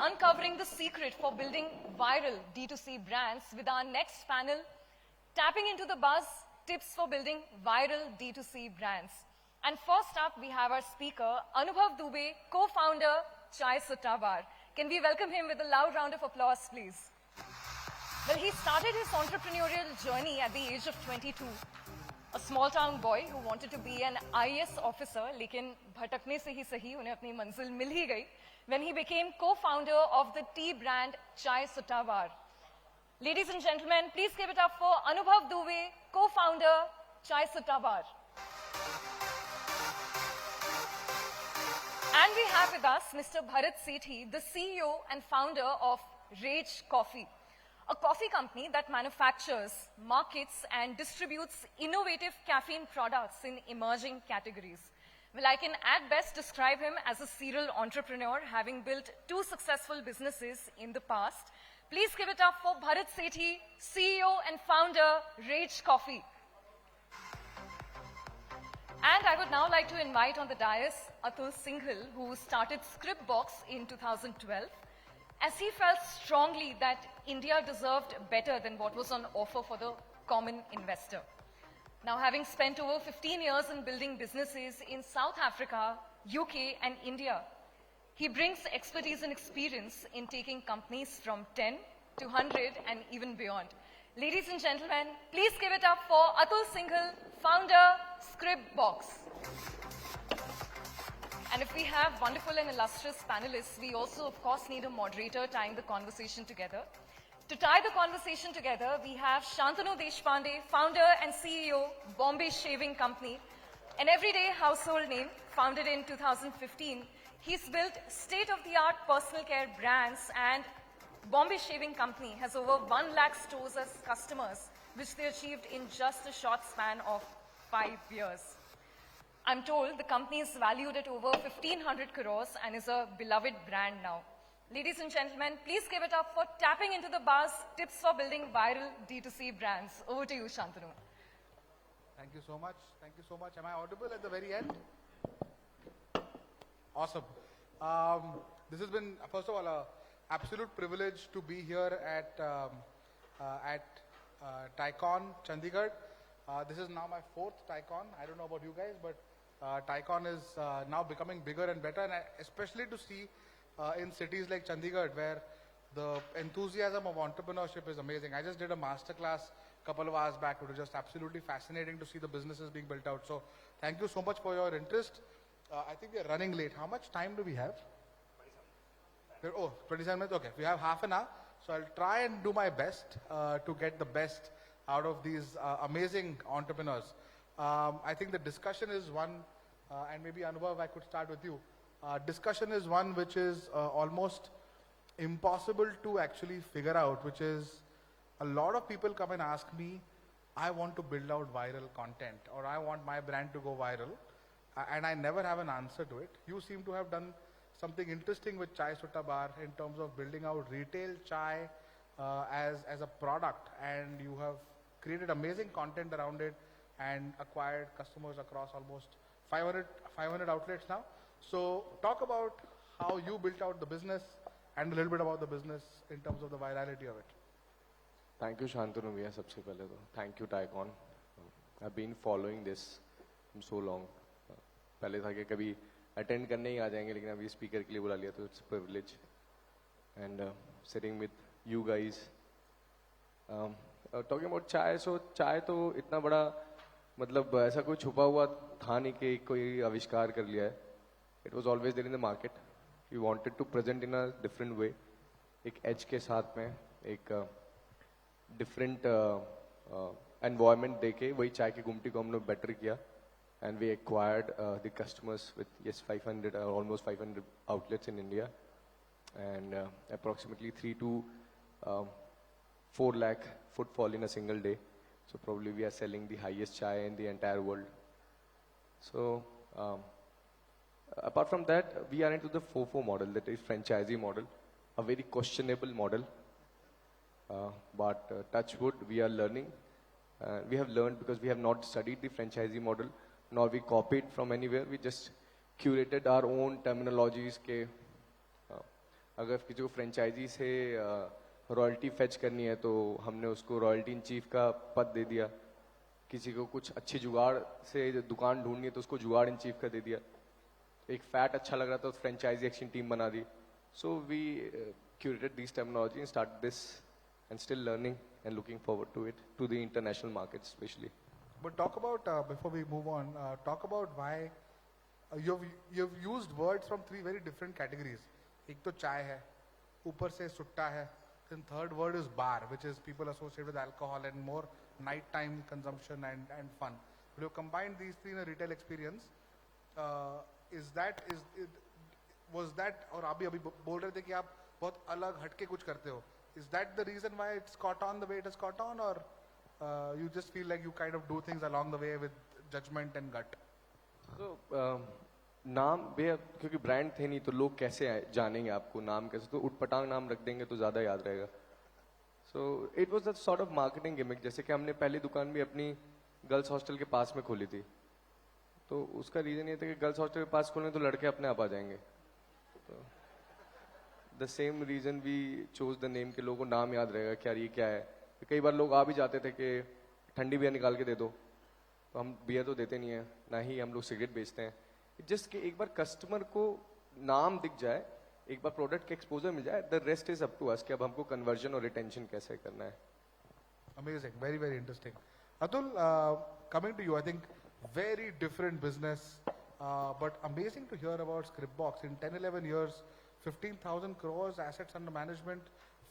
uncovering the secret for building viral D2C brands with our next panel, tapping into the buzz, tips for building viral D2C brands. And first up, we have our speaker, Anubhav Dubey, co-founder, Chai Sutta Bar. Can we welcome him with a loud round of applause, please? Well, he started his entrepreneurial journey at the age of 22. A small town boy who wanted to be an IAS officer, लेकिन भटकने से ही सही उन्हें अपनी मंजिल मिल ही गई, when he became co-founder of the tea brand Chai Sutta Bar. Ladies and gentlemen, please give it up for Anubhav Dubey, co-founder Chai Sutta Bar. And we have with us Mr. Bharat Sethi, the CEO and founder of Ragecoffee, a coffee company that manufactures, markets, and distributes innovative caffeine products in emerging categories. Well, I can at best describe him as a serial entrepreneur, having built 2 successful businesses in the past. Please give it up for Bharat Sethi, CEO and founder, Ragecoffee. And I would now like to invite on the dais Atul Shinghal, who started Scripbox in 2012, as he felt strongly that India deserved better than what was on offer for the common investor. Now, having spent over 15 years in building businesses in South Africa, UK, and India, he brings expertise and experience in taking companies from 10 to 100 and even beyond. Ladies and gentlemen, please give it up for Atul Shinghal, founder, Scripbox. And if we have wonderful and illustrious panelists, we also, of course, need a moderator tying the conversation together. To tie the conversation together, we have Shantanu Deshpande, founder and CEO, Bombay Shaving Company, an everyday household name, founded in 2015. He's built state-of-the-art personal care brands, and Bombay Shaving Company has over 1 lakh stores as customers, which they achieved in just a short span of 5 years. I'm told the company is valued at over 1,500 crores and is a beloved brand now. Ladies and gentlemen, please give it up for tapping into the buzz, tips for building viral D2C brands. Over to you, Shantanu. Thank you so much. Thank you so much. Am I audible at the very end? Awesome. This has been, first of all, an absolute privilege to be here at TIECON Chandigarh. This is now my 4th TIECON. I don't know about you guys, but TIECON is now becoming bigger and better, and especially to see in cities like Chandigarh, where the enthusiasm of entrepreneurship is amazing. I just did a masterclass a couple of hours back. It was just absolutely fascinating to see the businesses being built out. So thank you so much for your interest. I think we are running late. How much time do we have? 27 minutes. Okay, we have half an hour. So I'll try and do my best to get the best out of these amazing entrepreneurs. I think the discussion is one, and maybe Anubhav, I could start with you. Discussion is one which is almost impossible to actually figure out, which is a lot of people come and ask me, I want to build out viral content, or I want my brand to go viral, and I never have an answer to it. You seem to have done something interesting with Chai Sutta Bar in terms of building out retail chai as a product, and you have created amazing content around it and acquired customers across almost 500 outlets now. So talk about how you built out the business and a little bit about the business in terms of the virality of it. Thank you, Shantanu. सबसे पहले तो thank you, TIECON. I've been following this from so long. पहले था कि कभी attend करने ही आ जाएंगे, लेकिन अभी speaker के लिए बुला लिया तो it's a privilege. And sitting with you guys. Talking about chai, so chai तो इतना बड़ा मतलब ऐसा कोई छुपा हुआ था नहीं कि कोई आविष्कार कर लिया है. It was always there in the market. We wanted to present in a different way. एक edge के साथ में एक different environment देके वही चाय की गुमटी को हमने better किया, and we acquired the customers with 500 almost 500 outlets in India, and approximately 3 to 4 lakh footfall in a single day. So probably we are selling the highest chai in the entire world. So apart from that, we are into the FOFO model, that is franchisee model, a very questionable model. But touch wood, we are learning. We have learned because we have not studied the franchisee model, nor we copied from anywhere. We just curated our own terminologies. अगर किसी को franchise से royalty fetch करनी है तो हमने उसको royalty in chief का पद दे दिया. किसी को कुछ अच्छी जुगाड़ से दुकान ढूंढनी है तो उसको जुगाड़ इन चीफ का दे दिया. एक फैट अच्छा लग रहा था तो फ्रेंचाइजी एक्शन टीम बना दी. So we curated these terminology and started this and still learning and looking forward to it, to the international markets especially. But talk about, before we move on, talk about why you've used words from three very different categories. एक तो चाय है, ऊपर से सुट्टा है, then third word is bar, which is people associate with alcohol and more nighttime consumption and fun. When you combine these three in a retail experience, was that, और आप भी अभी बोल रहे थे कि आप बहुत अलग हटके कुछ करते हो. Is that the reason why it's caught on the way it has caught on, or you just feel like you kind of do things along the way with judgment and gut? So नाम भैया क्योंकि brand थे नहीं तो लोग कैसे जानेंगे आपको, नाम कैसे, तो उटपटांग नाम रख देंगे तो ज़्यादा याद रहेगा. So it was a sort of marketing gimmick. जैसे कि हमने पहली दुकान भी अपनी गर्ल्स हॉस्टल के पास में खोली थी, तो उसका रीज़न ये था कि गर्ल्स हॉस्टल के पास खोलें तो लड़के अपने आप आ जाएंगे. तो the same reason we chose the name, के लोगों को नाम याद रहेगा कि यार ये क्या है. कई बार लोग आ भी जाते थे कि ठंडी बियर निकाल के दे दो, तो हम बियर तो देते नहीं है, ना ही हम लोग सिगरेट बेचते हैं. जस्ट कि एक बार कस्टमर को नाम दिख जाए, एक बार प्रोडक्ट के एक्सपोजर मिल जाए, the rest is up to us कि अब हमको कन्वर्जन और रिटेंशन कैसे करना है. Amazing, very, very interesting. Atul, coming to you, I think very different business, but amazing to hear about Scripbox. In 10-11 years, 15,000 crores assets under management,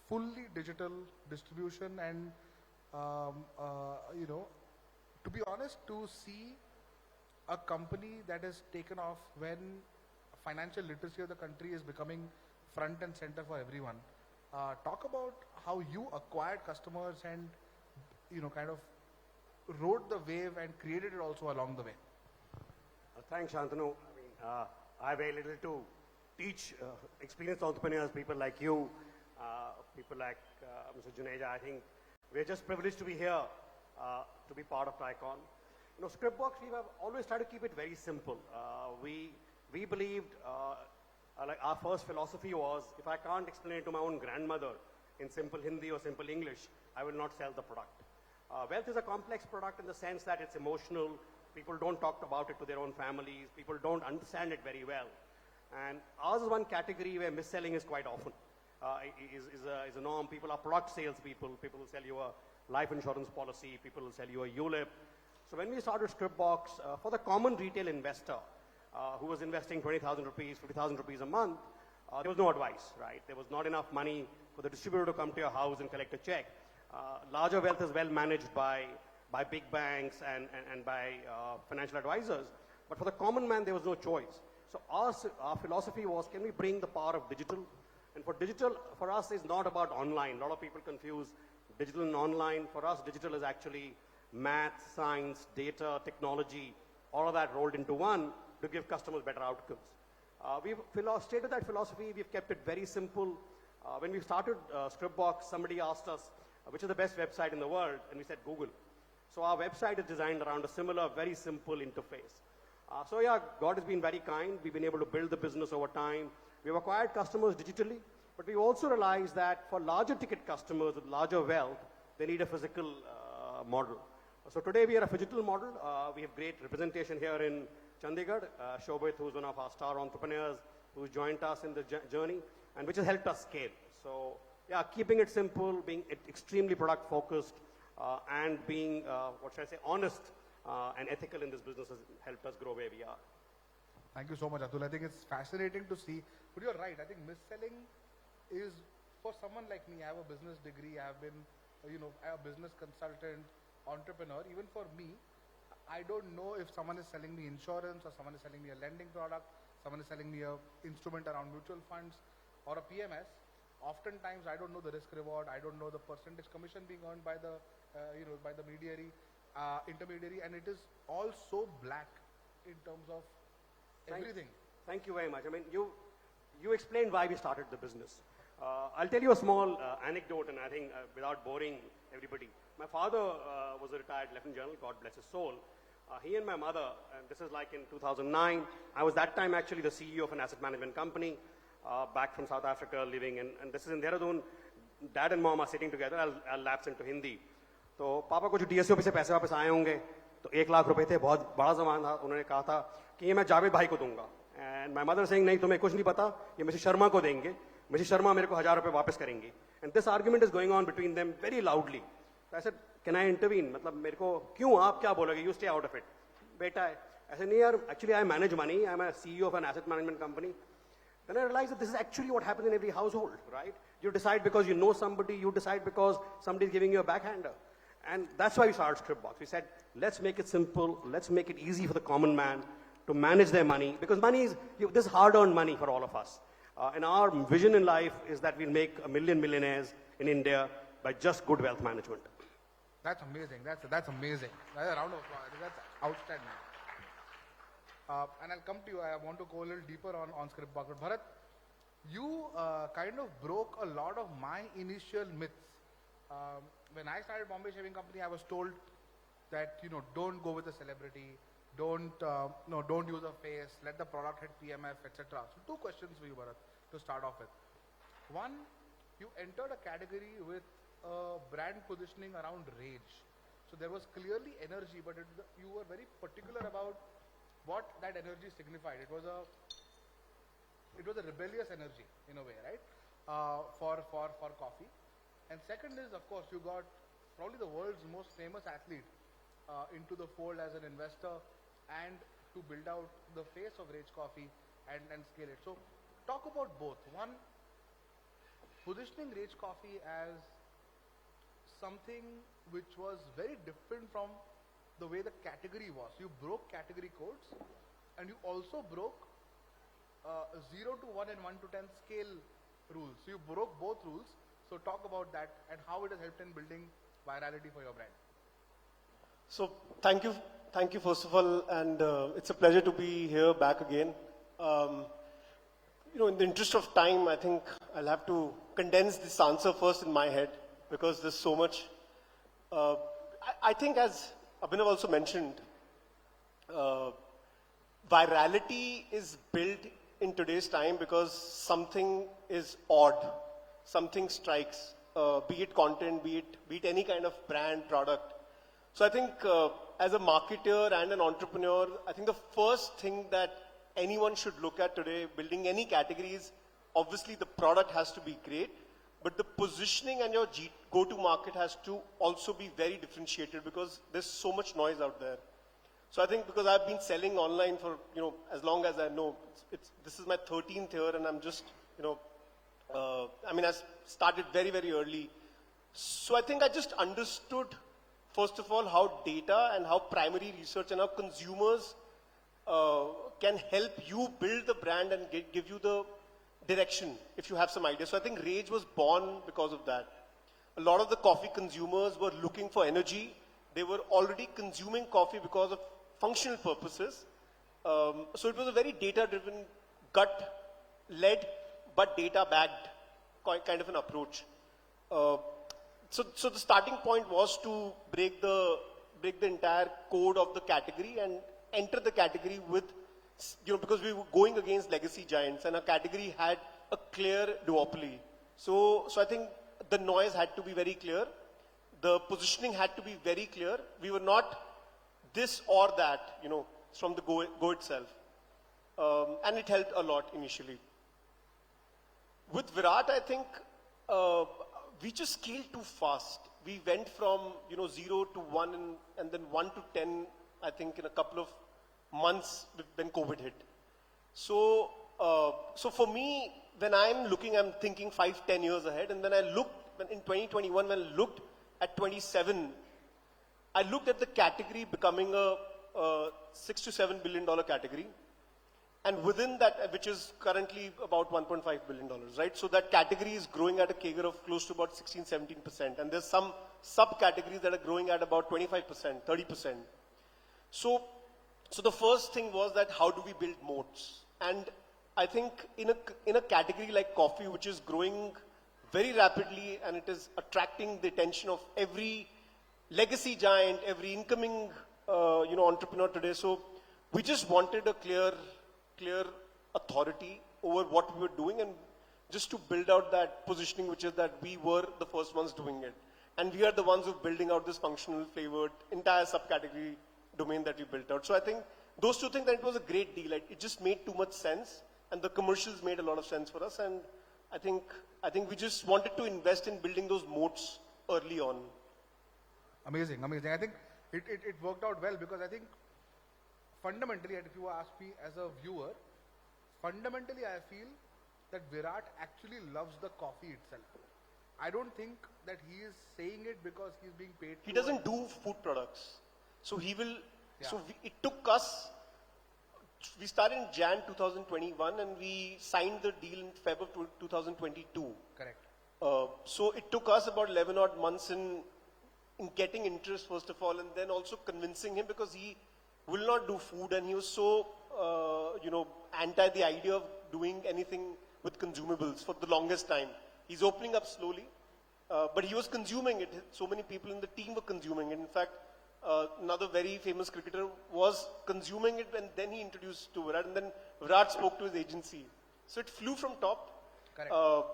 fully digital distribution, and to be honest, to see a company that has taken off when financial literacy of the country is becoming front and center for everyone. Talk about how you acquired customers and kind of rode the wave and created it also along the way. Thanks, Shantanu. I have very little to teach experienced entrepreneurs, people like you, people like Mr. Juneja. I think we're just privileged to be here, to be part of TIECON. Scripbox, we have always tried to keep it very simple. We believed, like our first philosophy was, if I can't explain it to my own grandmother in simple Hindi or simple English, I will not sell the product. Wealth is a complex product in the sense that it's emotional. People don't talk about it to their own families. People don't understand it very well. And ours is one category where mis-selling is quite often. Is a norm. People are product salespeople. People will sell you a life insurance policy. People will sell you a ULIP. So when we started Scripbox, for the common retail investor who was investing 20,000 rupees, 50,000 rupees a month, there was no advice, right? There was not enough money for the distributor to come to your house and collect a check. Larger wealth is well managed by big banks and by financial advisors. But for the common man, there was no choice. So our philosophy was, can we bring the power of digital? And for digital, for us, is not about online. A lot of people confuse digital and online. For us, digital is actually math, science, data, technology, all of that rolled into one to give customers better outcomes. We've stated that philosophy. We've kept it very simple. When we started Scripbox, somebody asked us, which is the best website in the world? And we said, Google. So our website is designed around a similar, very simple interface. So yeah, God has been very kind. We've been able to build the business over time. We've acquired customers digitally, but we also realized that for larger ticket customers with larger wealth, they need a physical model. So today we are a phygital model. We have great representation here in Chandigarh. Shobit, who's one of our star entrepreneurs, who's joined us in the journey, and which has helped us scale. So yeah, keeping it simple, being extremely product focused, and being, honest and ethical in this business has helped us grow where we are. Thank you so much, Atul. I think it's fascinating to see. But you're right. I think mis-selling is, for someone like me, I have a business degree. I have been, a business consultant, entrepreneur. Even for me, I don't know if someone is selling me insurance or someone is selling me a lending product, someone is selling me a instrument around mutual funds or a PMS. Oftentimes, I don't know the risk reward. I don't know the percentage commission being earned by the, by the intermediary, and it is all so black in terms of everything. Thank you very much. I mean, you explained why we started the business. I'll tell you a small anecdote, and I think without boring everybody. My father was a retired Lieutenant General, God bless his soul. He and my mother, and this is like in 2009, I was that time actually the CEO of an asset management company. back from South Africa living, and this is in Dehradun. Dad and mom are sitting together. I'll lapse into Hindi. तो पापा को जो DSO office से पैसे वापस आए होंगे, तो 1 लाख रुपए थे, बहुत बड़ा सामान था. उन्होंने कहा था कि ये मैं जावेद भाई को दूंगा. And my mother saying, नहीं तुम्हें कुछ नहीं पता, ये मिसेस शर्मा को देंगे. मिसेस शर्मा मेरे को 1000 रुपए वापस करेंगी. And this argument is going on between them very loudly. So I said, can I intervene? मतलब मेरे को क्यों आप क्या बोलोगे? You stay out of it. बेटा है. I said, नहीं यार, actually I manage money. I'm a CEO of an asset management company. Then I realized that this is actually what happens in every household, right? You decide because you know somebody. You decide because somebody is giving you a backhander. And that's why we started Scripbox. We said, let's make it simple. Let's make it easy for the common man to manage their money. Because money is, this is hard-earned money for all of us. And our vision in life is that we'll make 1 million millionaires in India by just good wealth management. That's amazing. That's amazing. That's a round of applause. That's outstanding. And I'll come to you. I want to go a little deeper on Scriptbox. But Bharat, you kind of broke a lot of my initial myths. When I started Bombay Shaving Company, I was told that, don't go with a celebrity, don't use a face, let the product hit PMF, etc. So 2 questions for you, Bharat, to start off with. One, you entered a category with a brand positioning around rage. So there was clearly energy, but you were very particular about what that energy signified. It was a rebellious energy in a way, right? For coffee. And second is, of course, you got probably the world's most famous athlete into the fold as an investor and to build out the face of Ragecoffee and scale it. So talk about both. One, positioning Ragecoffee as something which was very different from the way the category was. You broke category codes and you also broke 0 to 1 and 1 to 10 scale rules. So you broke both rules. So talk about that and how it has helped in building virality for your brand. So thank you first of all, and it's a pleasure to be here back again. In the interest of time, I think I'll have to condense this answer first in my head because there's so much. I think as Abhinav also mentioned, virality is built in today's time because something is odd. Something strikes, be it content, be it any kind of brand, product. So I think as a marketer and an entrepreneur, I think the first thing that anyone should look at today, building any categories, obviously the product has to be great, but the positioning and your go-to market has to also be very differentiated because there's so much noise out there. So I think because I've been selling online for, as long as I know, this is my 13th year and I'm just, I started very, very early. So I think I just understood, first of all, how data and how primary research and how consumers can help you build the brand and give you the direction if you have some idea. So I think Rage was born because of that. A lot of the coffee consumers were looking for energy. They were already consuming coffee because of functional purposes. So it was a very data-driven, gut-led, but data-backed kind of an approach. So the starting point was to break the entire code of the category and enter the category with, because we were going against legacy giants and our category had a clear duopoly. So I think the noise had to be very clear. The positioning had to be very clear. We were not this or that, from the go itself. And it helped a lot initially. With Virat, I think we just scaled too fast. We went from 0 to 1 and then 1 to 10, I think in a couple of months when COVID hit. So for me, when I'm thinking 5-10 years ahead. And when I looked in 2021, when I looked at 27, I looked at the category becoming a $6 to $7 billion category. And within that, which is currently about $1.5 billion, right? So that category is growing at a CAGR of close to about 16-17%. And there's some subcategories that are growing at about 25%, 30%. So the first thing was that how do we build moats? And I think in a category like coffee, which is growing very rapidly and it is attracting the attention of every legacy giant, every incoming entrepreneur today. So we just wanted a clear authority over what we were doing and just to build out that positioning, which is that we were the first ones doing it. And we are the ones who are building out this functional flavored entire subcategory domain that we built out. So I think those two things, that it was a great deal. It just made too much sense, and the commercials made a lot of sense for us. And I think we just wanted to invest in building those moats early on. Amazing, amazing. I think it worked out well because I think fundamentally, and if you ask me as a viewer, fundamentally I feel that Virat actually loves the coffee itself. I don't think that he is saying it because he's being paid. He doesn't do food products. So he will, Yeah. so it took us, we started in Jan 2021 and we signed the deal in Feb of 2022. Correct. So it took us about 11 odd months in getting interest first of all, and then also convincing him, because he will not do food and he was so, anti the idea of doing anything with consumables for the longest time. He's opening up slowly, but he was consuming it. So many people in the team were consuming it. In fact, another very famous cricketer was consuming it, and then he introduced to Virat, and then Virat spoke to his agency. So it flew from top. Correct.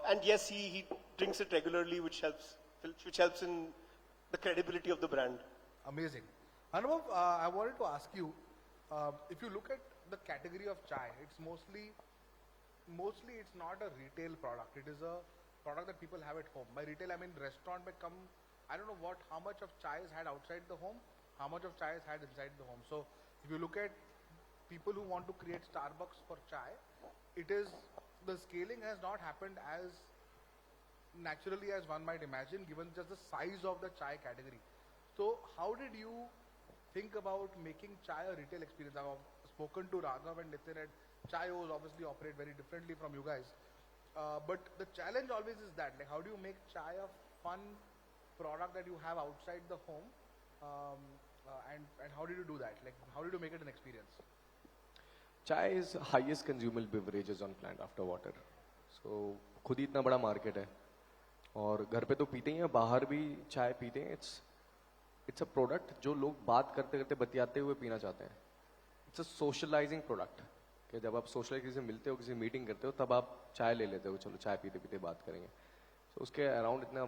And yes, he drinks it regularly, which helps in the credibility of the brand. Amazing. Anubhav, I wanted to ask you, if you look at the category of chai, it's mostly it's not a retail product. It is a product that people have at home. By retail, I mean restaurant may come, I don't know how much of chai is had outside the home, how much of chai is had inside the home. So if you look at people who want to create Starbucks for chai, the scaling has not happened as naturally as one might imagine, given just the size of the chai category. So how did you think about making chai a retail experience? I've spoken to Raghav and Nitin, and chaios obviously operate very differently from you guys. But the challenge always is that, like, how do you make chai a fun product that you have outside the home? And how did you do that? Like, how did you make it an experience? Chai is highest consumable beverages on planet after water. So खुद ही इतना बड़ा market है और घर पे तो पीते ही हैं, बाहर भी चाय पीते हैं. It's a product जो लोग बात करते करते बतियाते हुए पीना चाहते हैं. It's a socializing product. कि जब आप सोशल किसी से मिलते हो, किसी मीटिंग करते हो, तब आप चाय ले लेते हो, चलो चाय पीते पीते बात करेंगे. So उसके अराउंड इतना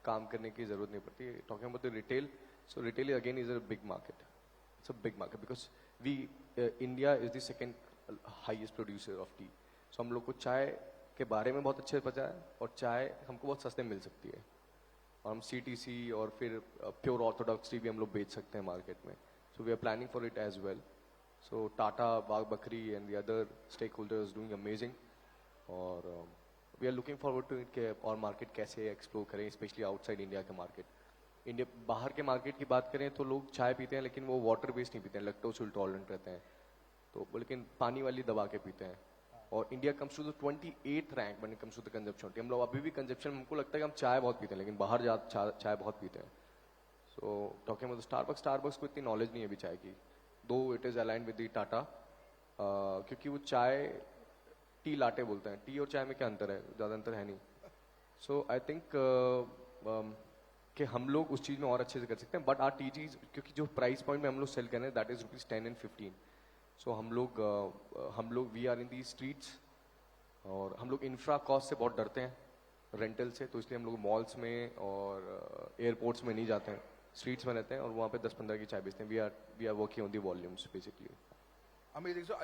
काम करने की जरूरत नहीं पड़ती. Talking about the retail, so retail again is a big market. It's a big market because India is the second highest producer of tea. So हम लोग को चाय के बारे में बहुत अच्छे से पता है और चाय हमको बहुत सस्ते मिल सकती है. और हम CTC और फिर प्योर ऑर्थोडॉक्स टी भी हम लोग बेच सकते हैं मार्केट में. So we are planning for it as well. So Tata, Bagh Bakri and the other stakeholders doing amazing. और we are looking forward to it कि और मार्केट कैसे एक्सप्लोर करें, स्पेशली आउटसाइड इंडिया का मार्केट. इंडिया बाहर के market की बात करें तो लोग चाय पीते हैं लेकिन वो वाटर बेस्ड नहीं पीते हैं, लैक्टोज इंटॉलरेंट रहते हैं, तो लेकिन पानी वाली दबा के पीते हैं. और India comes to the 28th rank when it comes to the consumption. हम लोग अभी भी कंजप्शन, हमको लगता है कि हम चाय बहुत पीते हैं लेकिन बाहर चाय बहुत पीते हैं. सो टॉकिंग अबाउट स्टारबक्स को इतनी नॉलेज नहीं है अभी चाय की, दो it is aligned with the Tata, क्योंकि वो चाय टी लाटे बोलते हैं. टी और चाय में क्या अंतर है? ज़्यादा अंतर है नहीं. सो आई थिंक कि हम लोग उस चीज़ में और अच्छे से कर सकते हैं. बट आर टी चीज, क्योंकि जो प्राइस पॉइंट में हम लोग सेल कर रहे हैं दैट इज ₹10 and 15. सो हम लोग we are in the streets और हम लोग इंफ्रा कॉस्ट से बहुत डरते हैं, रेंटल से, तो इसलिए हम लोग मॉल्स में और एयरपोर्ट्स में नहीं जाते हैं, स्ट्रीट्स में रहते हैं और वहाँ पे 10-15 की चाय बेचते हैं. We are working on the volumes basically. Amazing. So,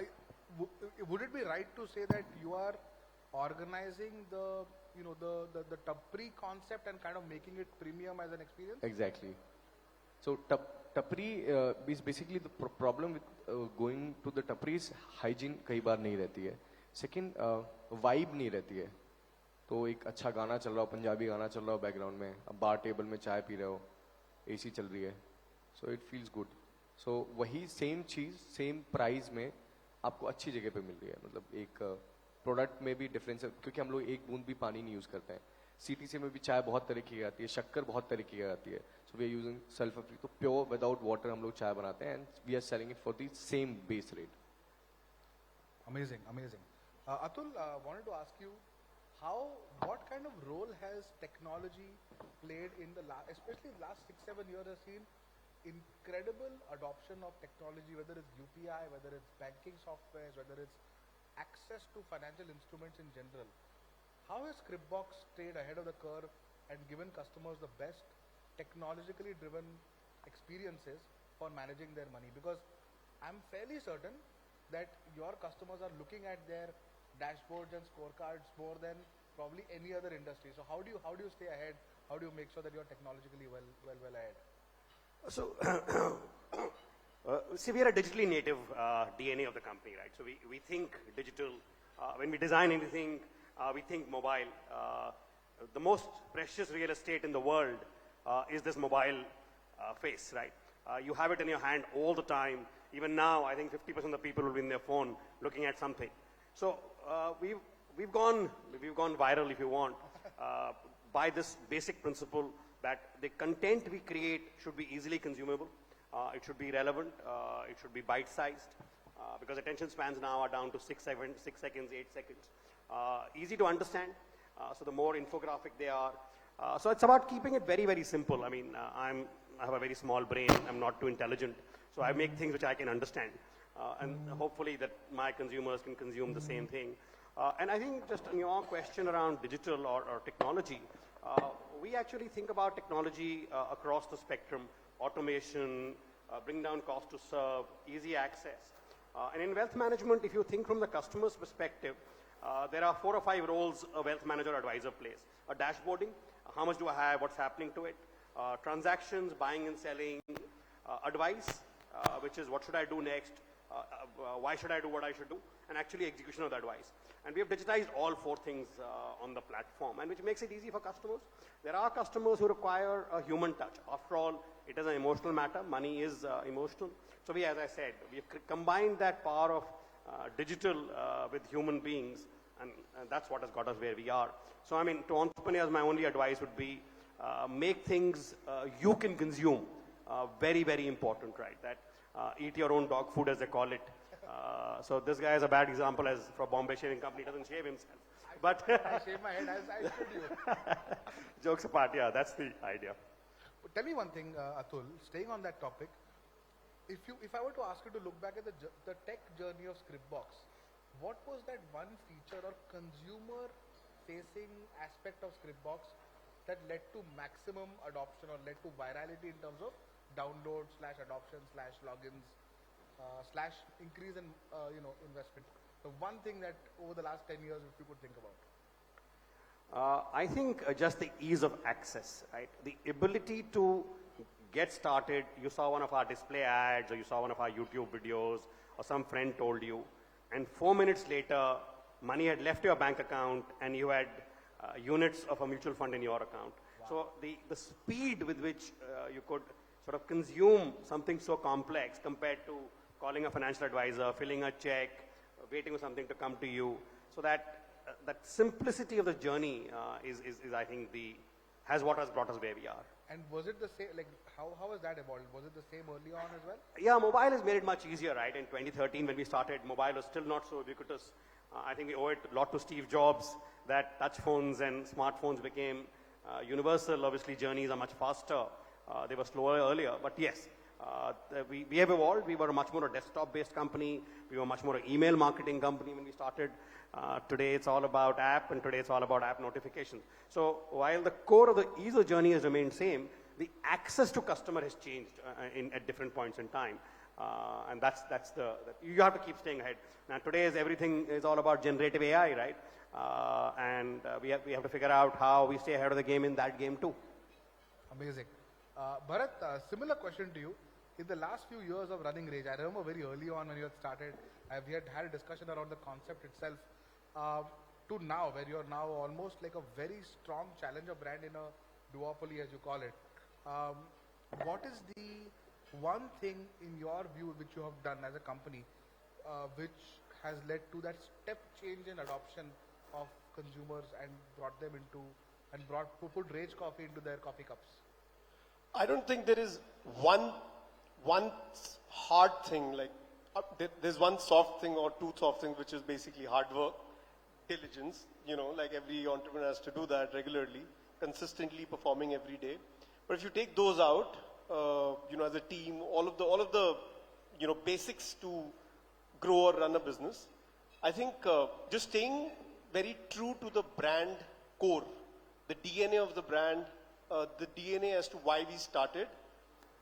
would it be right to say that you are organizing the tapri concept and kind of making it premium as an experience? Exactly. So tapri is basically the problem with going to the tapri is hygiene कई बार नहीं रहती है. Second, vibe नहीं रहती है. तो एक अच्छा गाना चल रहा हो, पंजाबी गाना चल रहा हो बैकग्राउंड में, अब बार टेबल में चाय पी रहे हो, AC चल रही है, so it feels good. So वही सेम चीज़ सेम प्राइस में आपको अच्छी जगह पे मिल रही है. मतलब एक प्रोडक्ट में भी डिफरेंस है क्योंकि हम लोग एक बूंद भी पानी नहीं यूज़ करते हैं. CTC में भी चाय बहुत तरह की आती है, शक्कर बहुत तरह की आती है. So we are using sulphur free, तो प्योर विदाउट वाटर हम लोग चाय बनाते हैं and we are selling it for the same base rate. Amazing, amazing. Atul, wanted to ask you, what kind of role has technology played in especially the last 6-7 years has seen incredible adoption of technology, whether it's UPI, whether it's banking softwares, whether it's access to financial instruments in general, how has Scripbox stayed ahead of the curve and given customers the best technologically driven experiences for managing their money? Because I'm fairly certain that your customers are looking at their dashboards and scorecards more than probably any other industry. So how do you stay ahead? How do you make sure that you're technologically well ahead? So, see, we are a digitally native DNA of the company, right? So we think digital. When we design anything, we think mobile. The most precious real estate in the world is this mobile face, right? You have it in your hand all the time. Even now, I think 50% of the people will be in their phone looking at something. So we've gone viral, if you want, by this basic principle that the content we create should be easily consumable. It should be relevant. It should be bite-sized. Because attention spans now are down to 6 seconds, 8 seconds. Easy to understand. So the more infographic they are. So it's about keeping it very, very simple. I mean, I have a very small brain. I'm not too intelligent. So I make things which I can understand. And hopefully that my consumers can consume the same thing. And I think just on your question around digital or technology, we actually think about technology across the spectrum, automation, bring down cost to serve, easy access. And in wealth management, if you think from the customer's perspective, there are 4 or 5 roles a wealth manager or advisor plays. A dashboarding, how much do I have, what's happening to it. Transactions, buying and selling. Advice, which is what should I do next, why should I do what I should do, and actually execution of the advice. And we have digitized all 4 things on the platform, and which makes it easy for customers. There are customers who require a human touch. After all, it is an emotional matter. Money is emotional. So we, as I said, we have combined that power of digital with human beings, and that's what has got us where we are. So I mean, to entrepreneurs, my only advice would be make things you can consume. Very, very important, right? That eat your own dog food, as they call it. So this guy is a bad example, as for Bombay Shaving Company, doesn't shave himself. But I shave my head as I should you. Jokes apart, yeah, that's the idea. Tell me one thing, Atul, staying on that topic, if I were to ask you to look back at the tech journey of Scripbox, what was that one feature or consumer-facing aspect of Scripbox that led to maximum adoption or led to virality in terms of downloads / adoption / logins / increase in investment? The one thing that over the last 10 years, if you could think about. I think just the ease of access, right? The ability to get started. You saw one of our display ads, or you saw one of our YouTube videos, or some friend told you, and 4 minutes later, money had left your bank account, and you had units of a mutual fund in your account. Wow. So the speed with which you could sort of consume something so complex compared to calling a financial advisor, filling a check, waiting for something to come to you. So that simplicity of the journey is I think has what has brought us where we are. And was it the same, like how has that evolved? Was it the same early on as well? Yeah, mobile has made it much easier, right? In 2013 when we started, mobile was still not so ubiquitous. I think we owe it a lot to Steve Jobs that touch phones and smartphones became universal. Obviously, journeys are much faster. They were slower earlier, but yes, we have evolved. We were much more a desktop-based company. We were much more an email marketing company when we started. Today, it's all about app, and today it's all about app notifications. So while the core of the ease of journey has remained same, the access to customer has changed at different points in time. And that's you have to keep staying ahead. Now today everything is all about generative AI, right? And we have to figure out how we stay ahead of the game in that game too. Amazing. Bharat, similar question to you. In the last few years of running Rage, I remember very early on when you had started, we had had a discussion around the concept itself, to now, where you are now almost like a very strong challenger brand in a duopoly, as you call it. What is the one thing in your view which you have done as a company which has led to that step change in adoption of consumers and brought them into and put Ragecoffee into their coffee cups? I don't think there is one hard thing, like there's one soft thing or two soft things, which is basically hard work, diligence, like every entrepreneur has to do that regularly, consistently performing every day. But if you take those out, as a team, all of the basics to grow or run a business, I think just staying very true to the brand core, the DNA of the brand, the DNA as to why we started,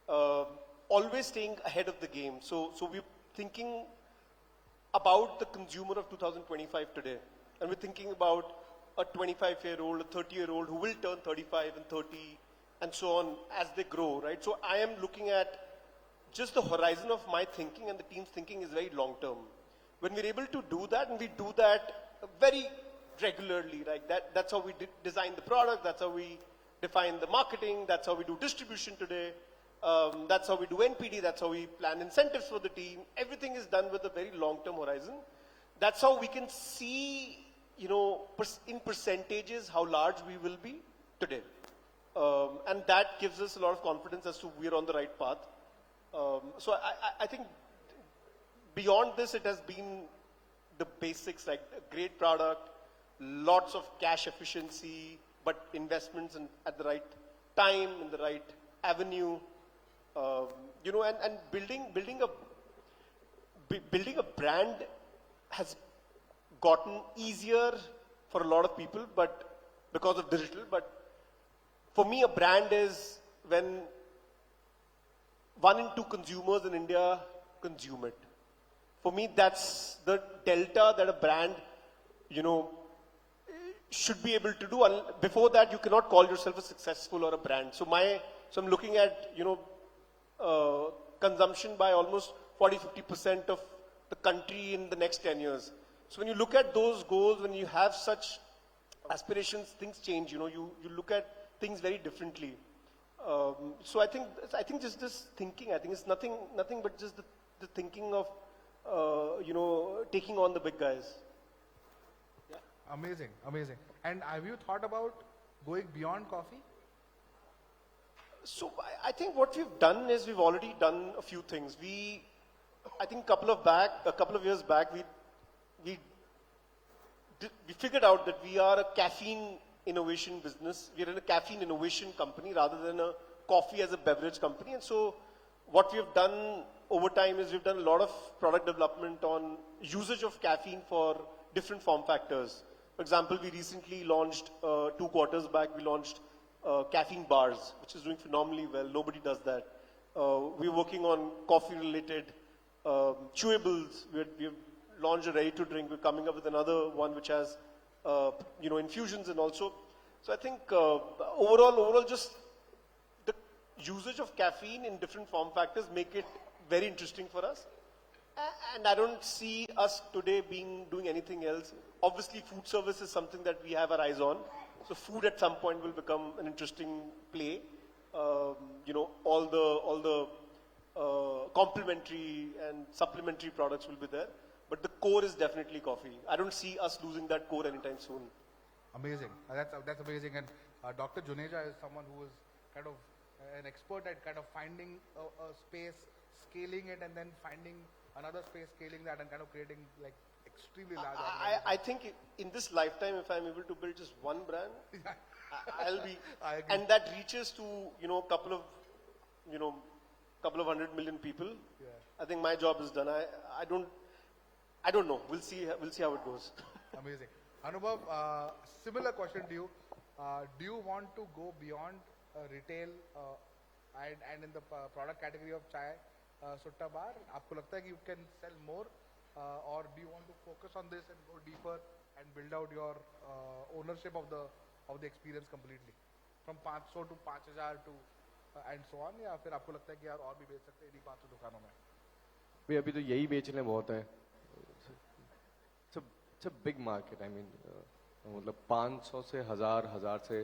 always staying ahead of the game. So we're thinking about the consumer of 2025 today. And we're thinking about a 25-year-old, a 30-year-old who will turn 35 and 30 and so on as they grow, right? So I am looking at just the horizon of my thinking, and the team's thinking is very long term. When we're able to do that, and we do that very regularly, like that's how we design the product, that's how we define the marketing, that's how we do distribution today, that's how we do NPD, that's how we plan incentives for the team. Everything is done with a very long-term horizon. That's how we can see, you know, in percentages how large we will be today. And that gives us a lot of confidence as to we're on the right path. So I think beyond this, it has been the basics, like a great product, lots of cash efficiency, but investments at the right time, in the right avenue, you know, and building a brand has gotten easier for a lot of people, but because of digital. But for me, a brand is when 1 in 2 consumers in India consume it. For me, that's the delta that a brand, you know, should be able to do. And before that, you cannot call yourself a successful or a brand. So I'm looking at, you know, consumption by almost 40-50% of the country in the next 10 years. So when you look at those goals, when you have such aspirations, things change. You know, you look at things very differently. So I think just this thinking, I think it's nothing but just the thinking of, you know, taking on the big guys. Yeah. Amazing, amazing. And have you thought about going beyond coffee? So I think what we've done is we've already done a few things. I think a couple of years back, we figured out that we are a caffeine innovation business. We're in a caffeine innovation company rather than a coffee as a beverage company. And so what we have done over time is we've done a lot of product development on usage of caffeine for different form factors. For example, we recently launched, 2 quarters back, we launched caffeine bars, which is doing phenomenally well. Nobody does that. We're working on coffee-related chewables. We've launched a ready-to-drink. We're coming up with another one which has, you know, infusions and also. So I think overall, just the usage of caffeine in different form factors make it very interesting for us. And I don't see us today doing anything else. Obviously, food service is something that we have our eyes on. So food at some point will become an interesting play. You know, all the complementary and supplementary products will be there. But the core is definitely coffee. I don't see us losing that core anytime soon. Amazing. That's amazing. And Dr. Juneja is someone who is kind of an expert at kind of finding a space, scaling it, and then finding another space, scaling that, and kind of creating like extremely large. I think in this lifetime, if I'm able to build just one brand, I'll be, and that reaches to, you know, couple of 100 million people. Yeah. I think my job is done. I don't know. We'll see how it goes. Amazing. Anubhav, similar question to you. Do you want to go beyond retail and in the product category of chai, sutta bar? आपको लगता है कि you can sell more, or do you want to focus on this and go deeper and build out your ownership of the experience completely, from 500 to 5000 to and so on, या फिर आपको लगता है कि यार और भी बेच सकते हैं इन्हीं 500 दुकानों में? भाई अभी तो यही बेचने बहुत है. It's a big market. I mean, मतलब 500 से 1000 से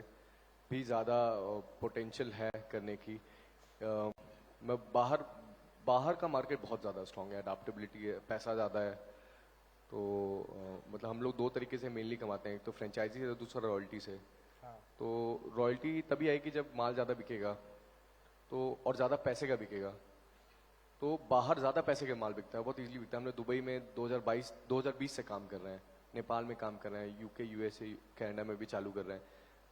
भी ज़्यादा पोटेंशियल है करने की. मैं बाहर का मार्केट बहुत ज़्यादा स्ट्रॉन्ग है, अडाप्टेबिलिटी है, पैसा ज़्यादा है. तो मतलब हम लोग 2 तरीके से मेनली कमाते हैं, एक तो फ्रेंचाइजी से, दूसरा रॉयल्टी से. तो रॉयल्टी तभी आएगी जब माल ज़्यादा बिकेगा, तो और ज़्यादा पैसे का बिकेगा. तो बाहर ज़्यादा पैसे का माल बिकता है, बहुत इजीली बिकता है. हमने दुबई में 2020 से काम कर रहे हैं, नेपाल में काम कर रहे हैं, यूके, यूएसए, कनाडा में भी चालू कर रहे हैं.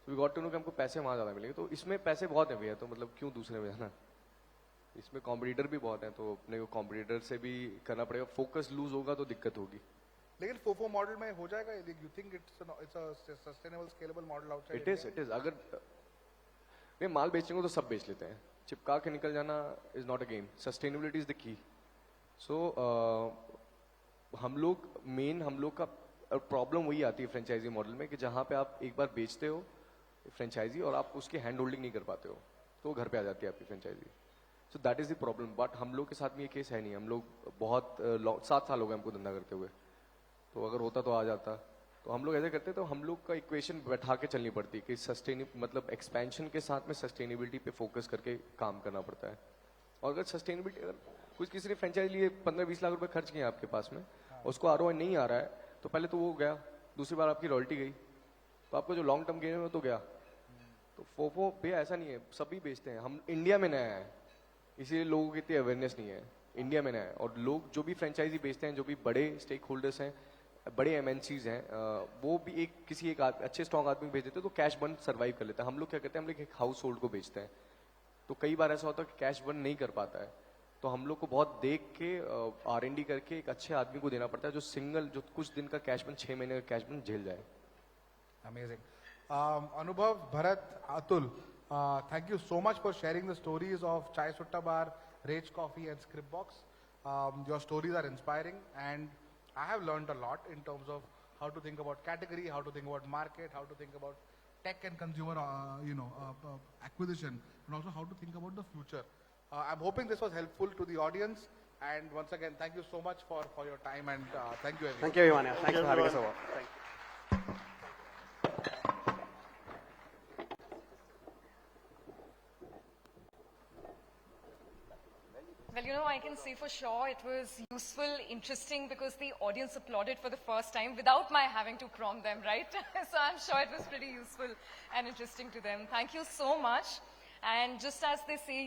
तो वी गॉट टू नो कि हमको पैसे वहाँ ज़्यादा मिलेंगे. तो इसमें पैसे बहुत हैं भैया, तो मतलब क्यों दूसरे में जाना. इसमें कॉम्पिटिटर भी बहुत हैं, तो अपने को कॉम्पिटिटर से भी करना पड़ेगा. फोकस लूज होगा तो दिक्कत होगी. लेकिन फोफो मॉडल में हो जाएगा? You think it's a sustainable, scalable model outside It is. अगर नहीं माल बेचने को तो सब बेच लेते हैं, चिपका के निकल जाना is not a game. Sustainability is the key. So हम लोग का प्रॉब्लम वही आती है फ्रेंचाइजी मॉडल में कि जहाँ पे आप एक बार बेचते हो फ्रेंचाइजी और आप उसकी हैंड होल्डिंग नहीं कर पाते हो तो घर पे आ जाती है आपकी franchisee. So that is the problem. But हम लोग के साथ में ये केस है नहीं. हम लोग बहुत 7 साल हो गए हमको धंधा करते हुए. तो अगर होता तो आ जाता. तो हम लोग ऐसे करते तो हम लोग का इक्वेशन बैठा के चलनी पड़ती कि मतलब एक्सपेंशन के साथ में सस्टेनेबिलिटी पे फोकस करके काम करना पड़ता है. और अगर सस्टेनेबिलिटी अगर कुछ किसी ने फ्रेंचाइज लिए 15-20 लाख रुपए खर्च किए आपके पास में, उसको आरओआई नहीं आ रहा है, तो पहले तो वो गया, दूसरी बार आपकी रॉयल्टी गई, तो आपका जो लॉन्ग टर्म गेन है वो तो गया. तो फोफो पे ऐसा नहीं है, सभी बेचते हैं. हम इंडिया में नया है इसीलिए लोगों की इतनी अवेयरनेस नहीं है. इंडिया में नया है और लोग जो भी फ्रेंचाइजी बेचते हैं, जो भी बड़े स्टेक होल्डर्स हैं, बड़े एमएनसीज हैं, वो भी किसी एक अच्छे स्ट्रॉन्ग आदमी को भेज देते हैं तो कैश बर्न सर्वाइव कर लेता है. हम लोग क्या करते हैं, हम लोग एक हाउस होल्ड को बेचते हैं तो कई बार ऐसा होता है कि कैश बर्न नहीं कर पाता है. तो हम लोग को बहुत देख के R&D करके एक अच्छे आदमी को देना पड़ता है जो कुछ दिन का कैश बर्न, 6 महीने का कैश बर्न झेल जाए. Amazing. Anubhav, Bharat, Atul, thank you so much for sharing the stories of Chai Sutta Bar, Ragecoffee and Scripbox. Your stories are inspiring and I have learned a lot in terms of how to think about category, how to think about market, how to think about tech and consumer acquisition, and also how to think about the future. I'm hoping this was helpful to the audience, and once again thank you so much for your time, and thank you everyone. Thank you everyone. Yeah. Thanks for having us over. Thank you. Well, I can say for sure it was useful, interesting, because the audience applauded for the first time without my having to prompt them, right? So I'm sure it was pretty useful and interesting to them. Thank you so much. And just as they say,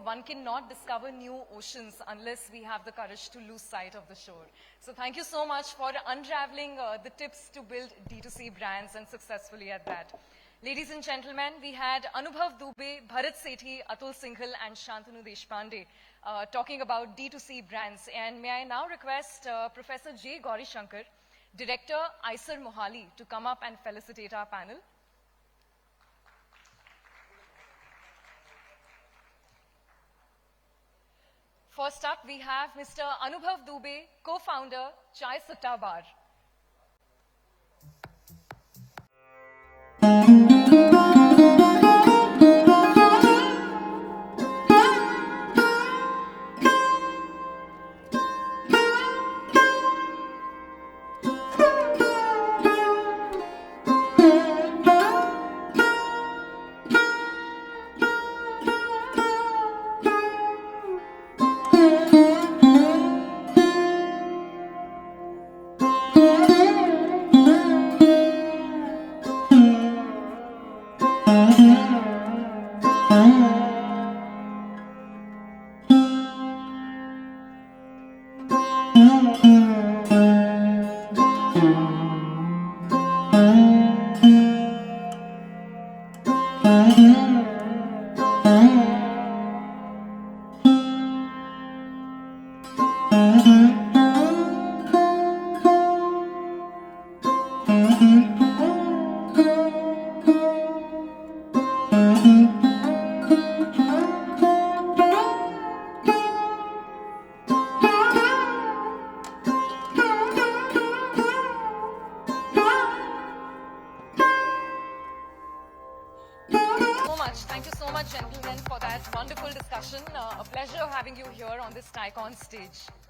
one cannot discover new oceans unless we have the courage to lose sight of the shore. So thank you so much for unraveling the tips to build D2C brands, and successfully at that. Ladies and gentlemen, we had Anubhav Dubey, Bharat Sethi, Atul Shinghal and Shantanu Deshpande talking about D2C brands. And may I now request Professor J. Gauri Shankar, Director, ICER Mohali, to come up and felicitate our panel. First up, we have Mr. Anubhav Dubey, co-founder, Chai Sutta Bar. Thank you so much, gentlemen, for that wonderful discussion. A pleasure having you here on this TIECON stage.